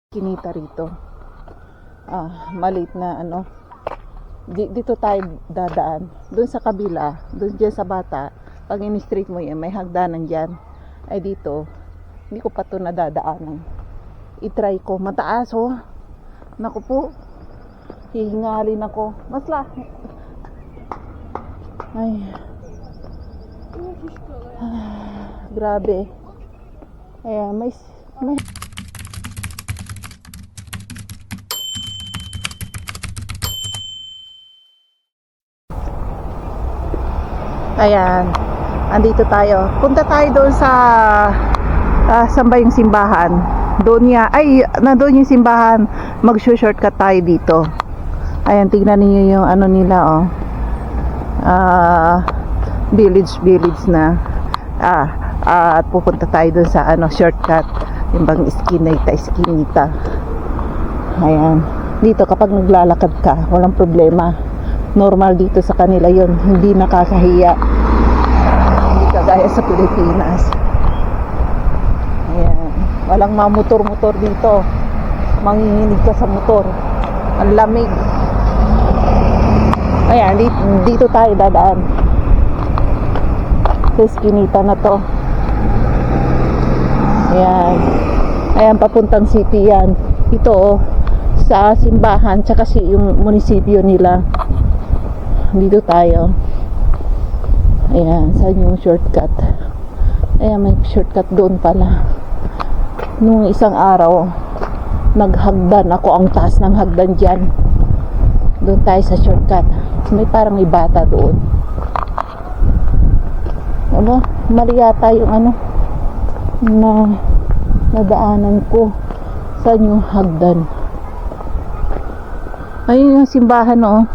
Kinita rito. Maliit na ano. Dito tayo dadaan. Doon sa kabila, doon dyan sa bata, pag in-straight mo yan, may hagdanan dyan. Ay dito, hindi ko pa ito nadadaanan. I-try ko. Mataas oh. Naku po. Hihingalin ako. Masla. Ay. Grabe. Ayan, may ayan, andito tayo. Punta tayo doon sa saan ba yung simbahan? Doon niya, nandoon yung simbahan. Mag-shortcut tayo dito. Ayan, tignan niyo yung ano nila oh. Village na. At pupunta tayo doon sa ano, shortcut. Yung bang iskinita. Ayan. Dito kapag naglalakad ka, walang problema. Normal dito sa kanila yon, hindi nakakahiya, hindi kagaya sa Pilipinas. Ayan, walang mamotor-motor dito, manginginig ka sa motor, ang lamig. Ayan, dito tayo dadaan sa iskinita na to. Ayan, papuntang city yan. Ito oh, sa simbahan tsaka yung munisipyo nila. Dito tayo. Ayan, saan yung shortcut? Ayan, may shortcut doon pala. Nung isang araw, naghagdan ako, ang taas ng hagdan dyan. Doon tayo sa shortcut. May parang may bata doon. Ano? Mali yata yung ano na nadaanan ko. Saan yung hagdan? Ayun yung simbahan oh.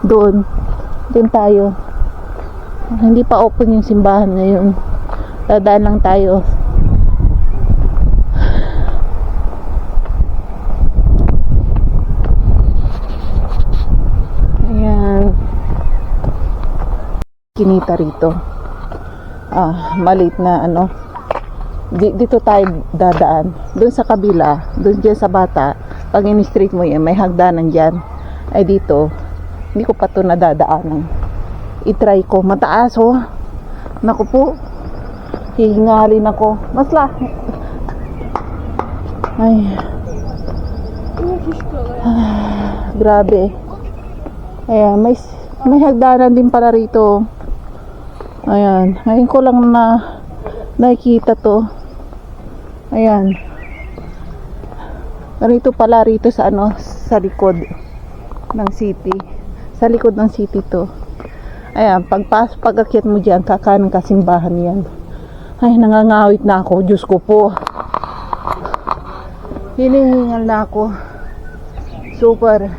Doon tayo. Hindi pa open yung simbahan ngayon. Dadaan lang tayo. Ayan. Kinita rito. Maliit na ano. Dito tayo dadaan. Doon sa kabila, doon dyan sa bata, pag in-straight mo yan, may hagdanan dyan. Ay dito, hindi ko pa ito nadadaanan. I-try ko. Mataas oh. Naku po. Hihingalin ako. Masla. Ay. Grabe. Ayan, may hagdanan din pala rito. Ayan. Ngayon ko lang nakikita to. Ayan. Rito pala rito sa ano, sa likod ng city. Sa likod ng city to. Ayan, pag-akyat mo dyan, kakanan kasimbahan yan. Ay, nangangawit na ako. Diyos ko po. Hinihingal na ako. Super.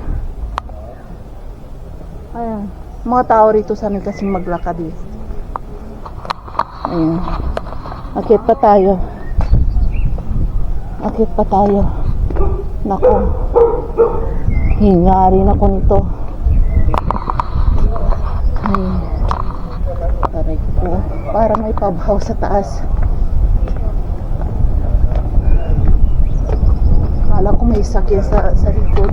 Ayan. Mga tao rito sanay kasing maglakad eh. Ayan. Akyat pa tayo. Nako. Hingarin ako nito. Ay, taray ko. Parang may pabhaw sa taas. Kala ko may sakyan sa likod.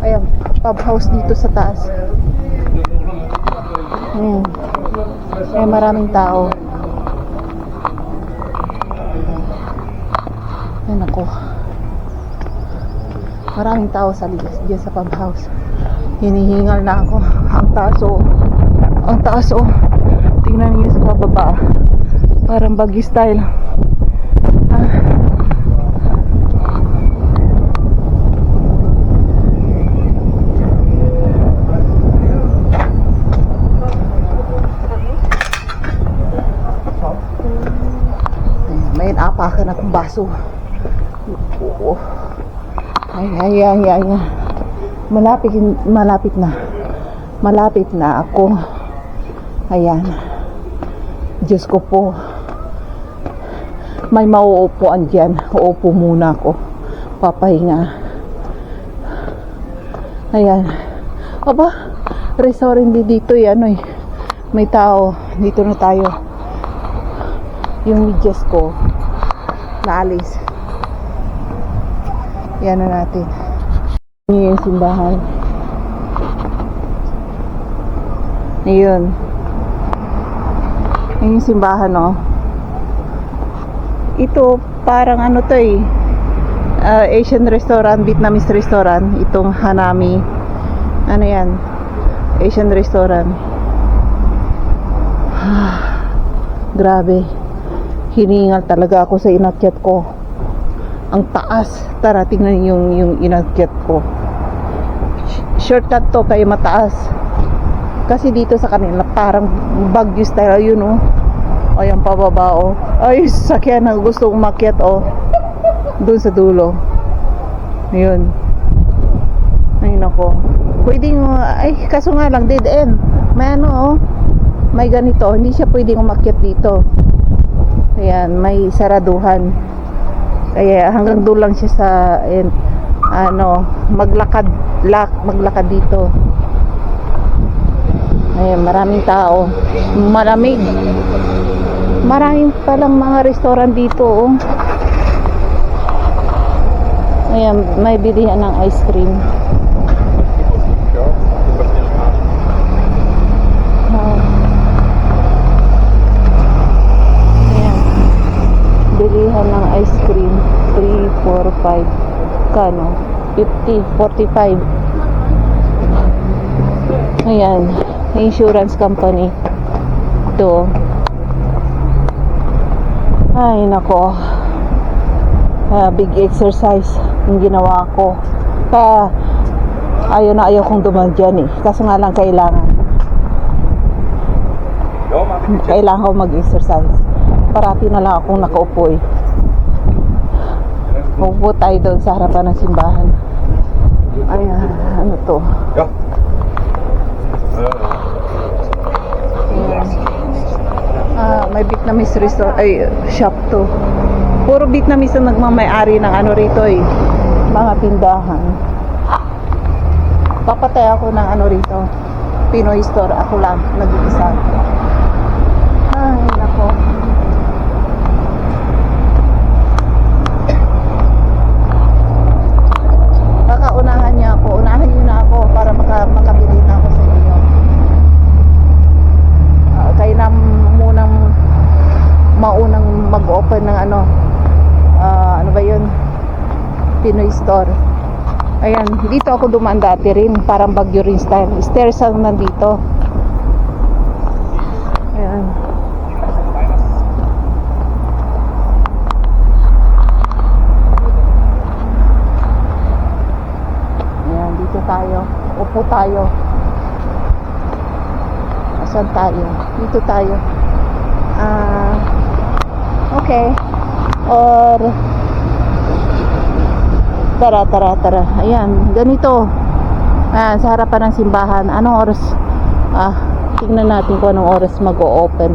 Ayan, pubhouse dito sa taas. Ayan. Ayan, maraming tao. Ayan ako. Maraming tao sa ligas diyan sa pubhouse. Hinihingal na ako. Ang taas oh. Tingnan niyo sa baba. Parang Baguio style. May napakan akong baso. Oo. Ay. Malapit na ako. Ayan. Diyos ko po. May mauupuan dyan. Uupo muna ako. Papahinga. Ayan. Aba, resort hindi dito yan eh. May tao. Dito na tayo. Yung medyas ko naalis. Yan na natin. Yan yung simbahan. Ayun. Yan yung simbahan, oh. Ito, parang ano to eh. Asian restaurant, Vietnamese restaurant. Itong Hanami. Ano yan? Asian restaurant. Grabe. Hiningal talaga ako sa inakyat ko. Ang taas. Tara, tingnan yung inakyat ko. Shortcut to kaya mataas. Kasi dito sa kanila parang Baguio style yun, oh. Ayan pababa, oh. Ay, sakyan na gusto umakyat, oh. Doon sa dulo. Ayun. Ay, nako. Pwedeng, ay, kaso nga lang, dead end. May ano, oh. May ganito. Hindi siya pwedeng umakyat dito. Ayan, may saraduhan. Kaya hanggang doon lang siya sa, ayan, ano, maglakad dito. Ayan, maraming tao. Malamig. Maraming palang mga restaurant dito, oh. Ayan, may bilihan ng ice cream. Ayan. Bilihan ng ice cream. 3, 4, 5. Kano? 50, 45. Ayan. Insurance company. Ito. Ay, nako. Big exercise yung ginawa ko. Kaya, ayaw kong dumaan dyan eh. Kaso nga lang kailangan. Kailangan ko mag-exercise. Parati na lang akong nakaupo eh. Upo tayo doon sa harapan ng simbahan. Ayan, ano to? May Vietnamese restaurant, ay, shop to. Puro Vietnamese ang nagmamay-ari ng ano rito eh. Mga tindahan. Papatay ako ng ano rito. Pinoy store. Ako lang, nag-iisa. Ay, nako. Baka unahan niya ako. Unahan niyo na ako para makabili na ako sa inyo. Kaya na munang maunang mag-open ng ano ba yun, Pinoy store. Ayan, dito ako dumaan dati rin, parang Baguio rin style. Stairs ang nandito. Ayan. Ayan, dito tayo. Upo tayo. Asan tayo? Dito tayo. Okay. Or tara. Ayan, ganito. Ayan, sa harapan ng simbahan. Anong oras? Tingnan natin kung anong oras mag-o-open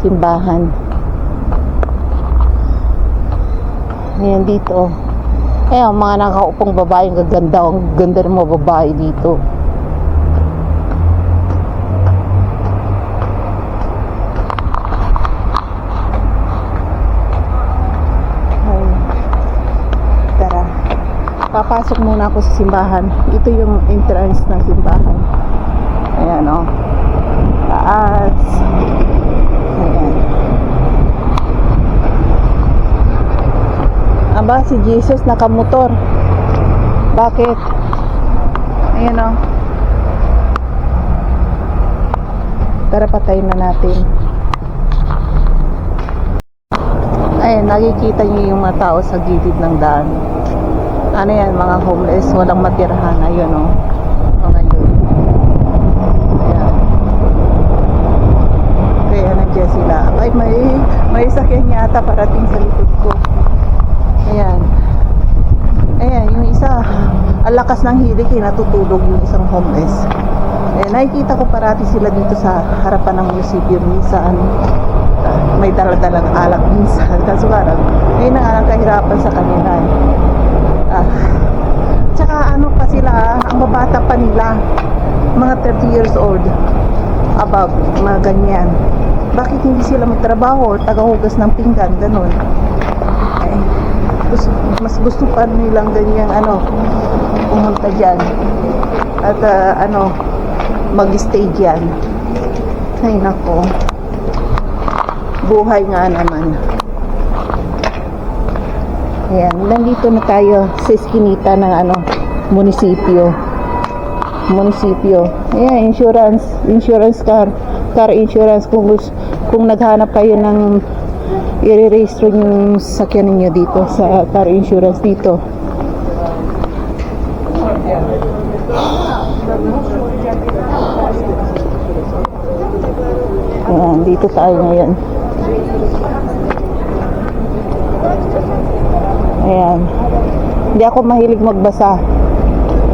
simbahan. Ayan, dito. Ayan, mga nakaupong babae. Ang ganda ng mga babae dito. Papasok muna ako sa simbahan. Ito yung entrance ng simbahan. Ayan, o. Taas. Ayan. Aba, si Jesus nakamotor. Bakit? Ayan, o. Tara, patayin na natin. Ayan, nakikita niyo yung mga tao sa gilid ng daan. Ano yan, mga homeless, walang matirahan. Ayun, oh. Mga yun. Ayan. Kaya nandiyan sila. Ay, may sakyan yata parating sa likod ko. Ayan. Ayan, yung isa, ang lakas ng hilik, natutulog yung isang homeless. Ayan, nakikita ko parati sila dito sa harapan ng munisipyo. Minsan, may dala-dalang alak minsan. Kaso parang, ngayon na nga ang kahirapan sa kanila. Tsaka ano pa sila, ang babata pa nila, mga 30 years old above, mga ganyan. Bakit hindi sila magtrabaho, tagahugas ng pinggan, ganun. mas gusto pa nilang ganyang pumunta dyan at mag-stay dyan. Ay nako, buhay nga naman. Ayan, nandito na tayo sa eskinita ng munisipyo. Ayan, insurance car insurance. Kung naghanap kayo ng i-register yung sakyan ninyo dito sa car insurance dito. Ayan, dito tayo ngayon. Ayan. Hindi ako mahilig magbasa.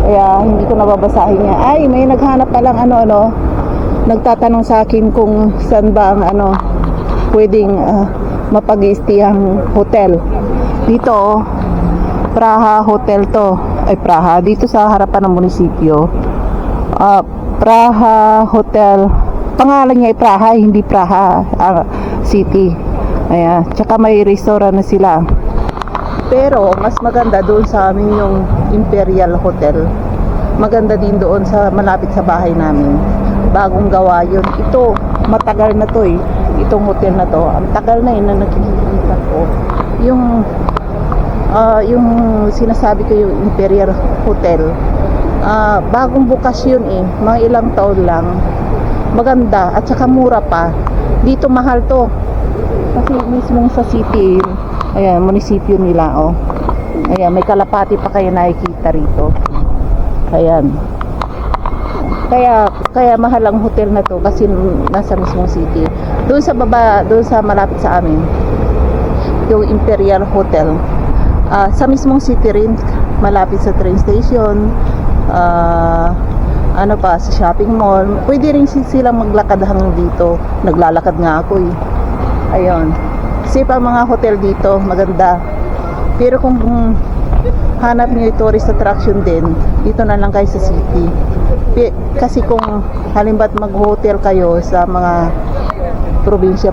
Kaya hindi ko nababasahin niya. Ay, may naghanap pa lang nagtatanong sa akin kung saan ba ang pwedeng mapag-i-stayang hotel. Dito, Praha Hotel to. Ay, Praha. Dito sa harapan ng munisipyo. Praha Hotel. Pangalan niya ay Praha, hindi Praha City. Ayan. Tsaka may restaurant na sila. Pero mas maganda doon sa amin yung Imperial Hotel. Maganda din doon sa malapit sa bahay namin. Bagong gawa yun. Ito, matagal na to eh. Itong hotel na to. Ang tagal na yun na nakikita ko. Yung sinasabi ko yung Imperial Hotel. Bagong bukas yun eh. Mga ilang taon lang. Maganda at saka mura pa. Dito mahal to. Kasi mismong sa city, ayan, munisipyo nila, oh. Ayan, may kalapati pa kayo nakikita rito. Ayan. Kaya mahal ang hotel na to kasi nasa mismong city. Doon sa baba, doon sa malapit sa amin, yung Imperial Hotel. Sa mismong city rin, malapit sa train station, sa shopping mall. Pwede rin silang maglakad hanggang dito. Naglalakad nga ako eh. Ayun. Kasi pa mga hotel dito, maganda. Pero kung hanap niyo yung tourist attraction din, dito na lang kayo sa city. Kasi kung halimbawa mag-hotel kayo sa mga probinsya,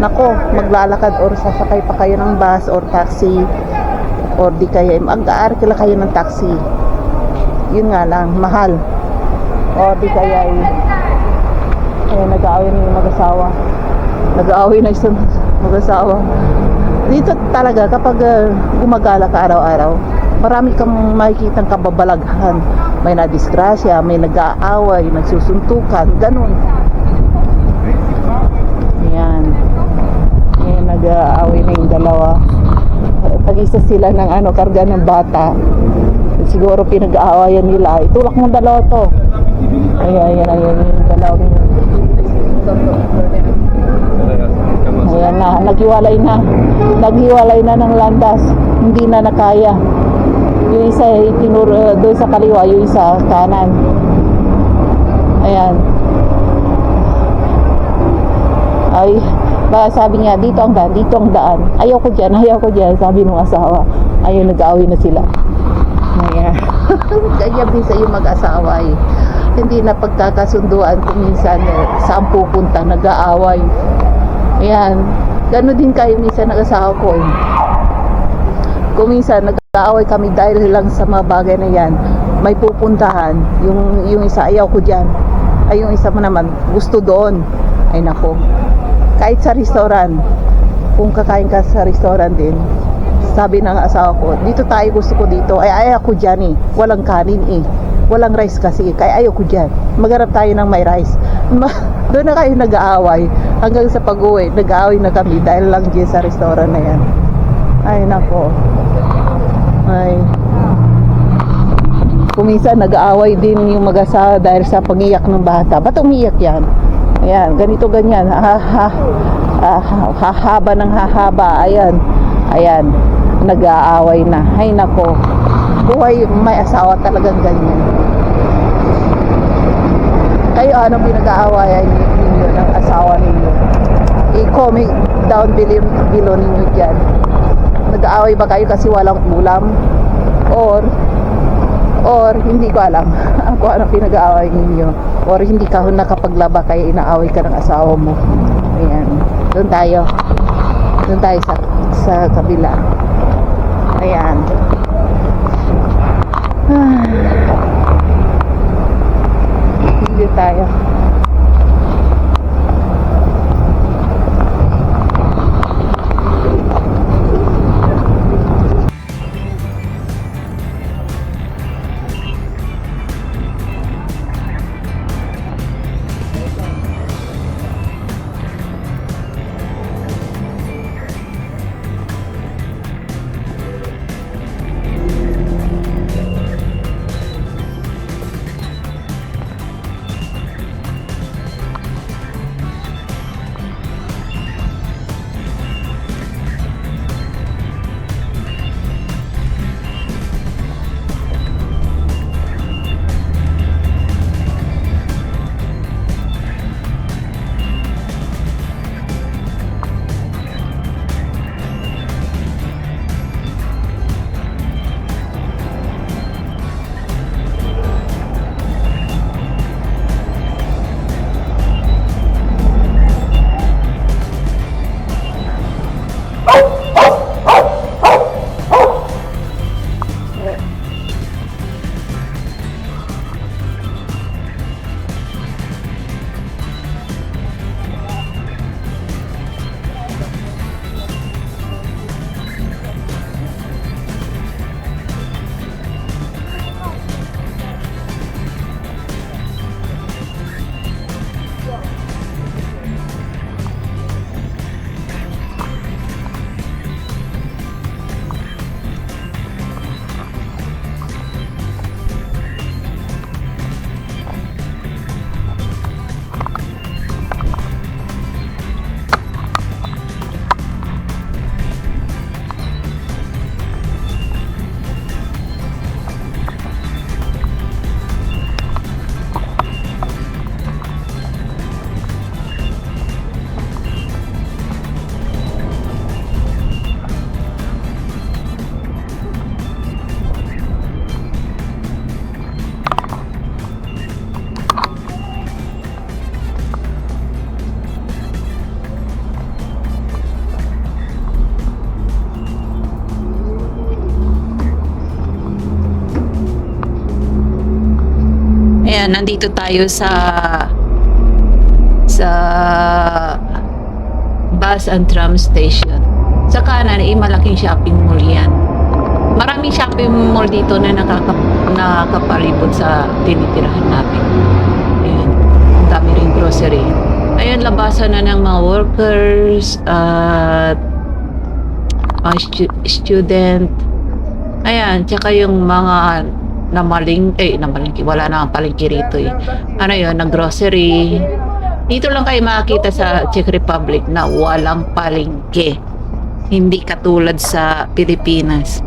nako, maglalakad or sasakay pa kayo ng bus or taxi or di kaya mag-aarkila kayo ng taxi. Yun nga lang, mahal. O di kaya nag-aaway na yung mag-asawa. Nag-aaway na isang mag-asawa. Dito talaga kapag gumagala ka araw-araw, marami kang makikitang kababalaghan. May nadisgrasya, may nag-aaway, nagsusuntukan, ganun. Ayan. Ayan, nag-aaway na yung dalawa. Tag-isa sila ng karga ng bata. Siguro pinag-aawayan nila. Itulak ng dalawa to. Ayan yung dalawa. Ayan na, naghiwalay na ng landas. Hindi na nakaya. Yung isa itinuro doon sa kaliwa, yung isa kanan. Ayan. Ay, sabi niya, dito ang daan. Ayaw ko dyan, sabi ng asawa. Ayun, nag-aaway na sila. Ayan. Kaya bisa yung mag-asawa eh. Hindi na pagkakasunduan kung minsan saan pupunta, nag-aaway. Ayan. Gano'n din kayo minsan nag-asawa ko eh. Kung minsan nag-aaway kami dahil lang sa mga bagay na yan, may pupuntahan. Yung isa, ayaw ko dyan. Ay, yung isa mo naman, gusto doon. Ay nako. Kahit sa restaurant, kung kakain ka sa restaurant din, sabi ng asawa ko, dito tayo, gusto ko dito. Ay, ayaw ko dyan eh. Walang kanin eh. Walang rice kasi. Kaya ayaw ko dyan. Magharap tayo ng may rice. Doon na kayo nag-aaway. Hanggang sa pag-uwi, nag-aaway na kami dahil lang dyan sa restaurant na yan. Ay, nako. Ay. Kung minsan nag-aaway din yung mag-asawa dahil sa pag-iyak ng bata. Ba't umiyak yan? Ayan, ganito ganyan. Hahaba ng hahaba. Ayan. Nag-aaway na. Ay, nako. Buhay, may asawa talagang ganyan. Kayo, ano pinag-aawayan ninyo ng asawa ninyo? I-comment down below ninyo dyan. Nag-aaway ba kayo kasi walang ulam? Or hindi ko alam ako ano pinag-aaway ninyo. Or hindi ka nakapaglaba kaya inaaway ka ng asawa mo. Ayan. Doon tayo sa sa kabila. Ayan. Hindi tayo. Ayan, nandito tayo sa bus and tram station. Sa kanan ay malaking shopping mall yan. Maraming shopping mall dito na nakakapalibot sa tinitirahan natin. Ayan, ang dami rin grocery. Ayan, labasan na ng mga workers at student. Ayan, tsaka yung mga namalingki, wala na ang palengke rito eh. Ano yun, nag-grocery. Dito lang kayo makakita sa Czech Republic na walang palengke. Hindi katulad sa Pilipinas.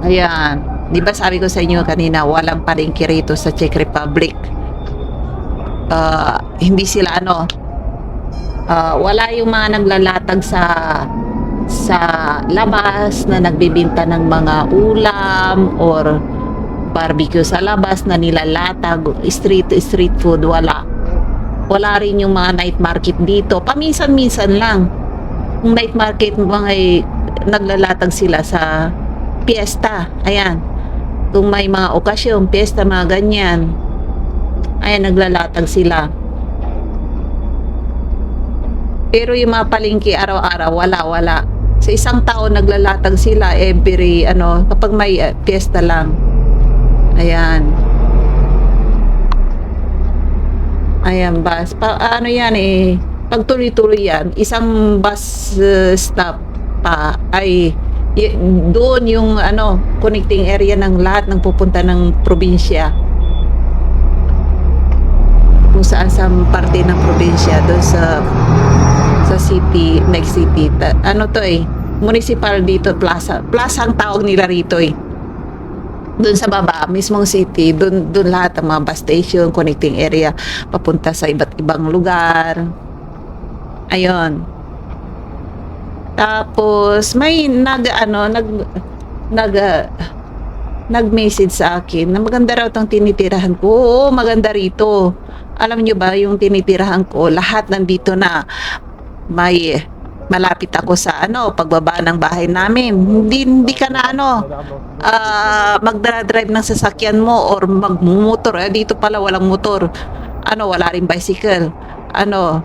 Ayan. Di ba sabi ko sa inyo kanina, walang palengke rito sa Czech Republic. Hindi sila wala yung mga naglalatag sa labas na nagbibinta ng mga ulam or barbecue sa labas na nilalatag, street food, wala rin yung mga night market dito, paminsan-minsan lang. Yung night market mga naglalatag sila sa piyesta, ayan, kung may mga okasyon, piyesta, mga ganyan, ayan, naglalatag sila. Pero yung mga palengke araw-araw, wala. Sa isang taon naglalatag sila every kapag may piyesta lang. Ayan. Ayan, bus. Yan eh, pag tuloy-tuloy yan, isang bus stop pa ay doon yung connecting area ng lahat ng pupunta ng probinsya. Kung saan sa parte ng probinsya, doon sa city, next city. Municipal dito, plaza ang tawag nila rito eh. Doon sa baba, mismong city, doon lahat ng mga bus station, connecting area, papunta sa iba't ibang lugar. Ayun. Tapos, may nag-message sa akin na maganda raw itong tinitirahan ko. Oo, maganda rito. Alam nyo ba, yung tinitirahan ko, lahat nandito na. may malapit ako sa pagbaba ng bahay namin. Hindi ka na magdra-drive ng sasakyan mo or magmumotor. Dito pala walang motor. Wala rin bicycle.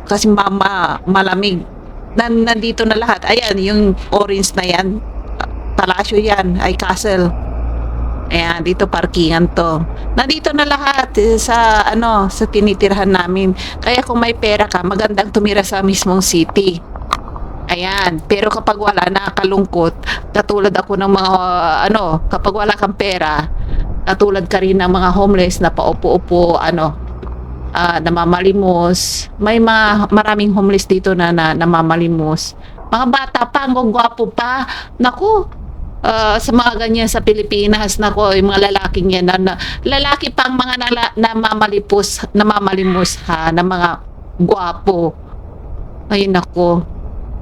Kasi malamig. Nandito na lahat. Ayan, yung orange na yan. Palasyo yan. Ay castle. Ayan, dito parkingan to. Nandito na lahat sa tinitirhan namin. Kaya kung may pera ka, magandang tumira sa mismong city. Ayan, pero kapag wala, nakakalungkot, katulad ako ng mga, kapag wala kang pera, katulad ka rin ng mga homeless na paupo-upo, namamalimos. May maraming homeless dito na namamalimos. Mga bata pa, ang gwapo pa. Naku, sa mga ganyan sa Pilipinas, nako, yung mga lalaking yan, lalaki pang mga namamalimos na mga gwapo. Ay, nako.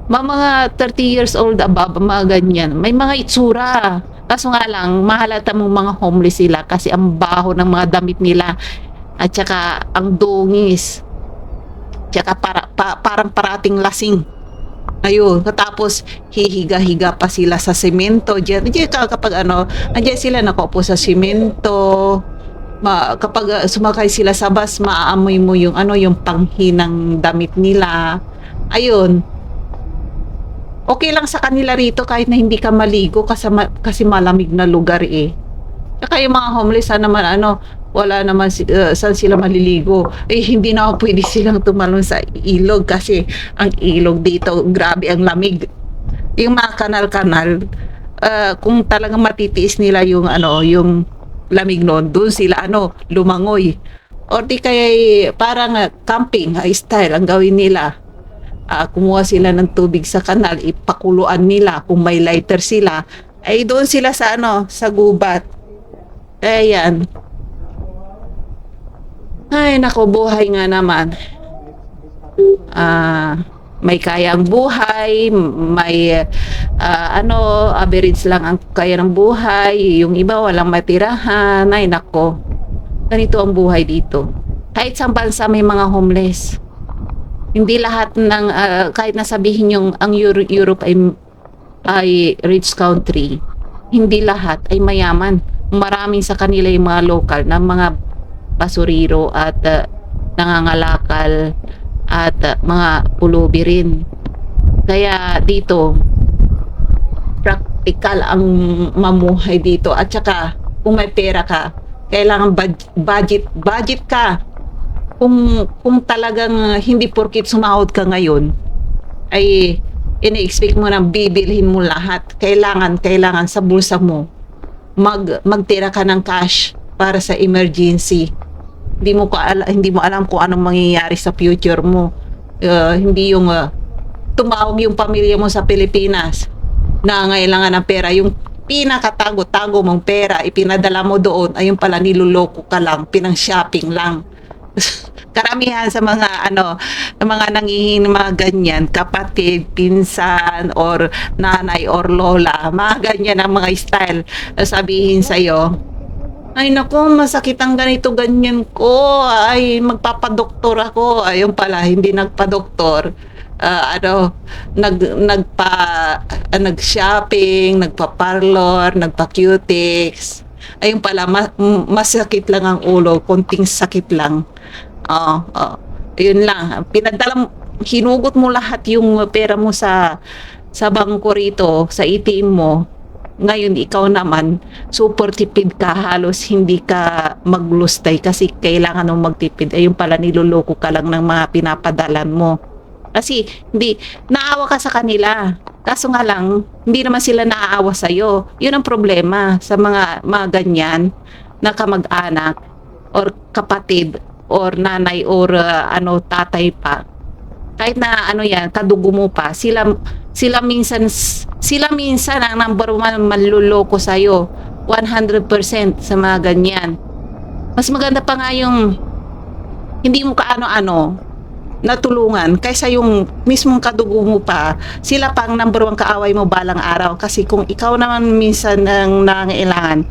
Mga 30 years old above, mga ganyan. May mga itsura. Kaso nga lang, mahalata mong mga homeless sila kasi ang baho ng mga damit nila. At saka, ang dungis. Tsaka parang parating lasing. Ayun, tapos hihiga-higa pa sila sa semento. Diyan kapag andyan sila nakaupo sa semento. Kapag sumakay sila sa bus, maaamoy mo yung yung panghinang damit nila. Ayun. Okay lang sa kanila rito kahit na hindi ka maligo kasi malamig na lugar eh. Kaya yung mga homeless naman wala naman saan sila maliligo. Hindi na pwede silang tumalon sa ilog kasi ang ilog dito, grabe ang lamig. Yung mga kanal-kanal, kung talagang matitiis nila yung yung lamig noon, doon sila lumangoy. Or di kaya parang camping style ang gawin nila. Kumuha sila ng tubig sa kanal, ipakuluan nila, kung may lighter sila, ay doon sila sa sa gubat. Ayan. Ay, nako, buhay nga naman. May kayang buhay, may average lang ang kaya ng buhay, yung iba walang matirahan. Ay, nako. Ganito ang buhay dito. Kahit sa bansa may mga homeless. Hindi lahat ng kahit nasabihin yung ang Europe ay rich country, hindi lahat ay mayaman. Maraming sa kanila yung mga local na mga basuriro at nangangalakal at mga pulubi rin. Kaya dito practical ang mamuhay dito, at saka kung may pera ka, kailangan budget ka. Kung talagang hindi porkit sumahod ka ngayon ay ini-expect mo na bibilhin mo lahat. Kailangan sa bulsa mo magtira ka ng cash para sa emergency. Hindi mo alam kung anong mangyayari sa future mo. Hindi yung tumawag yung pamilya mo sa Pilipinas na ngailangan ng pera, yung pinakatago-tago mong pera ipinadala mo doon, ayun pala niloloko ka lang, pinang shopping lang. Karamihan sa mga mga nangihingi mga ganyan, kapatid, pinsan, or nanay or lola, mga ganyan ang mga style. Sabihin sa'yo, ay naku, masakit ang ganito ganyan ko, ay magpapadoktor ako. Ayun pala, hindi nagpadoktor. Nag-shopping, nagpa-parlor, nagpa-cutics. Ayun pala, masakit lang ang ulo, konting sakit lang. Yun lang. Hinugot mo lahat yung pera mo sa bangko rito, sa ATM mo. Ngayon, ikaw naman, super tipid ka, halos hindi ka maglustay kasi kailangan mong magtipid. Ayun pala, niloloko ka lang ng mga pinapadalan mo. Kasi, naawa ka sa kanila. Kaso nga lang, hindi naman sila naaawa sa'yo. Yun ang problema sa mga ganyan na kamag-anak or kapatid or nanay or tatay pa. Kahit na yan, kadugo mo pa, sila minsan ang number one manluloko sa'yo. 100% sa mga ganyan. Mas maganda pa nga yung hindi mo kaano-ano natulungan kaysa yung mismong kadugo mo pa, sila pang number one kaaway mo balang araw. Kasi kung ikaw naman minsan ang nangailangan,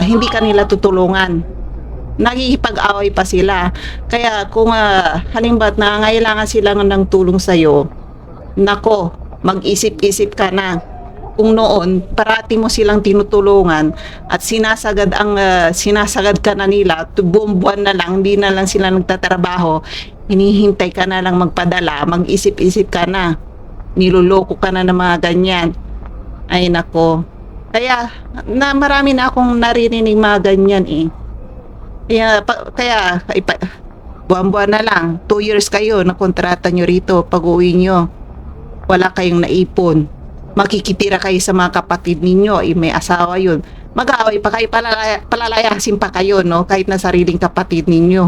hindi ka nila tutulungan, nagkikipag-away pa sila. Kaya kung halimbawa nangailangan sila ng tulong sa'yo, Nako, mag-isip-isip ka na. Kung noon, parati mo silang tinutulungan at sinasagad ka na nila, buong buwan na lang, hindi na lang sila nagtatrabaho, hinihintay ka na lang magpadala, mag-isip-isip ka na. Niloloko ka na ng mga ganyan. Ay nako. Kaya, marami na akong naririnig mga ganyan eh. Kaya buwan-buwan na lang, 2 years kayo na kontrata nyo rito, pag-uwi nyo, wala kayong naipon. Makikitira kayo sa mga kapatid ninyo, may asawa yun. Mag-aaway pa kayo, palalayasin pa kayo, no? Kahit na sariling kapatid ninyo.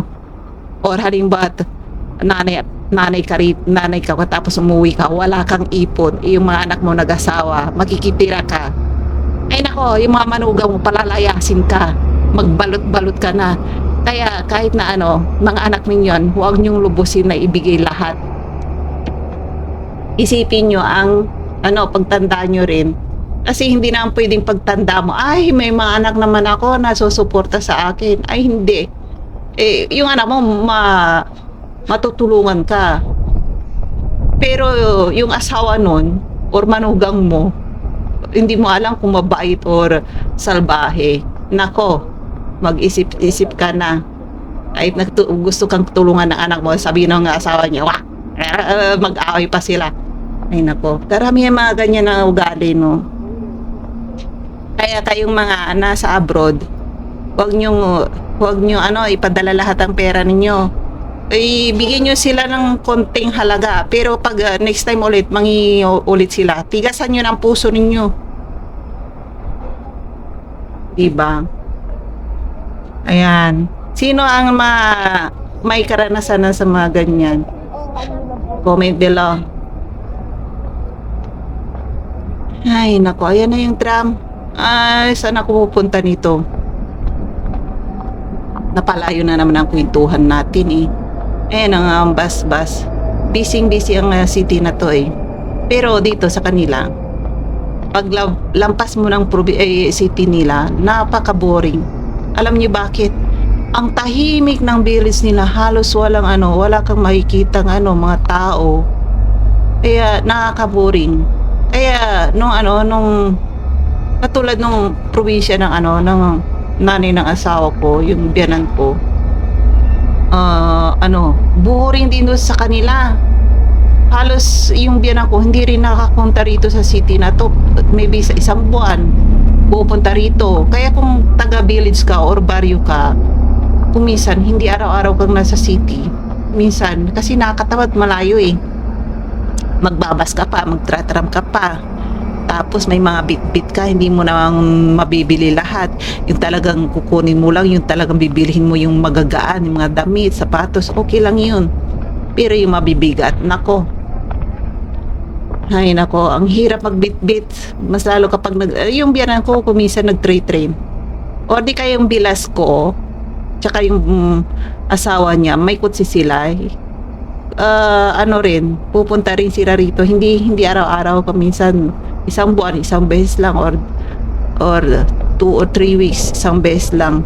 Or halimbawa, nanay ka, tapos umuwi ka, wala kang ipon, yung mga anak mo nag-asawa, makikitira ka. Ay nako, yung mga manugang mo, palalayasin ka, magbalot-balot ka na. Kaya kahit na mga anak ninyo, huwag niyong lubusin na ibigay lahat. Isipin nyo ang pagtanda nyo rin. Kasi hindi naman pwedeng pagtanda mo, ay may mga anak naman ako na susuporta sa akin. Ay hindi. Yung anak mo matutulungan ka. Pero yung asawa nun or manugang mo, hindi mo alam kung mabait or salbahe. Nako, mag-isip-isip ka na. Kahit gusto kang tulungan ng anak mo, sabihin ng asawa niya, wah, mag-away pa sila. Ay nako, karami yung mga ganyan na ugali, no? Kaya kayong mga nasa abroad, huwag nyo ipadala lahat ang pera ninyo. Bigyan nyo sila ng konting halaga, pero pag next time ulit, mangi ulit sila, tigasan nyo ng puso ninyo. Diba? Ayan. Sino ang may karanasan na sa mga ganyan? Comment below. Ay, nako, ayan na yung tram. Ay, saan ako pupunta nito? Napalayo na naman ang kwentuhan natin eh. Ayan ang bus. Busy ang city na to eh. Pero dito sa kanila, pag lampas mo ng city nila, napaka-boring. Alam niyo bakit? Ang tahimik ng village nila, halos wala kang makikitang mga tao. Kaya nakaka-boring. Kaya nung katulad nung probinsya ng nanay ng asawa ko, yung biyanan ko, boring din doon sa kanila. Halos yung biyanan ko hindi rin nakapunta rito sa city na to, maybe sa isang buwan pupunta rito. Kaya kung taga village ka or baryo ka, kung minsan hindi araw-araw kang nasa city, minsan kasi nakakatamad, malayo eh. Magbabas ka pa, magtratram ka pa, tapos may mga bit-bit ka, hindi mo na mabibili lahat. Yung talagang kukunin mo lang, yung talagang bibilihin mo yung magagaan, yung mga damit, sapatos, okay lang yun. Pero yung mabibigat, nako. Ay nako, ang hirap magbit-bit. Mas lalo kapag yung biyanan ko, kuminsan nag-train. O di kayong bilas ko, tsaka yung asawa niya, may kutsi sila. Pupunta rin sila rito. Hindi araw-araw, minsan isang buwan, isang beses lang, or 2 or 3 weeks, isang beses lang.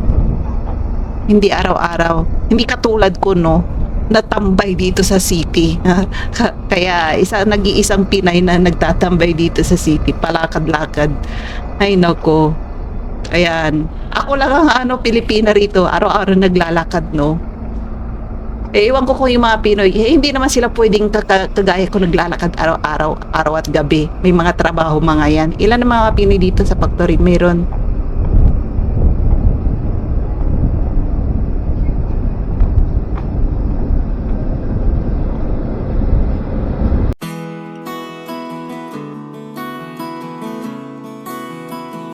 Hindi araw-araw. Hindi katulad ko, no, natambay dito sa city. Kaya nag-iisang Pinay na nagtatambay dito sa city, palakad-lakad. Ay nako. Ayan. Ako lang ang Pilipina rito, araw-araw naglalakad, no. Ewan ko kung yung mga Pinoy, hindi naman sila pwedeng kagaya ko naglalakad araw at gabi. May mga trabaho mga yan. Ilan ang mga Pinoy dito sa factory? Meron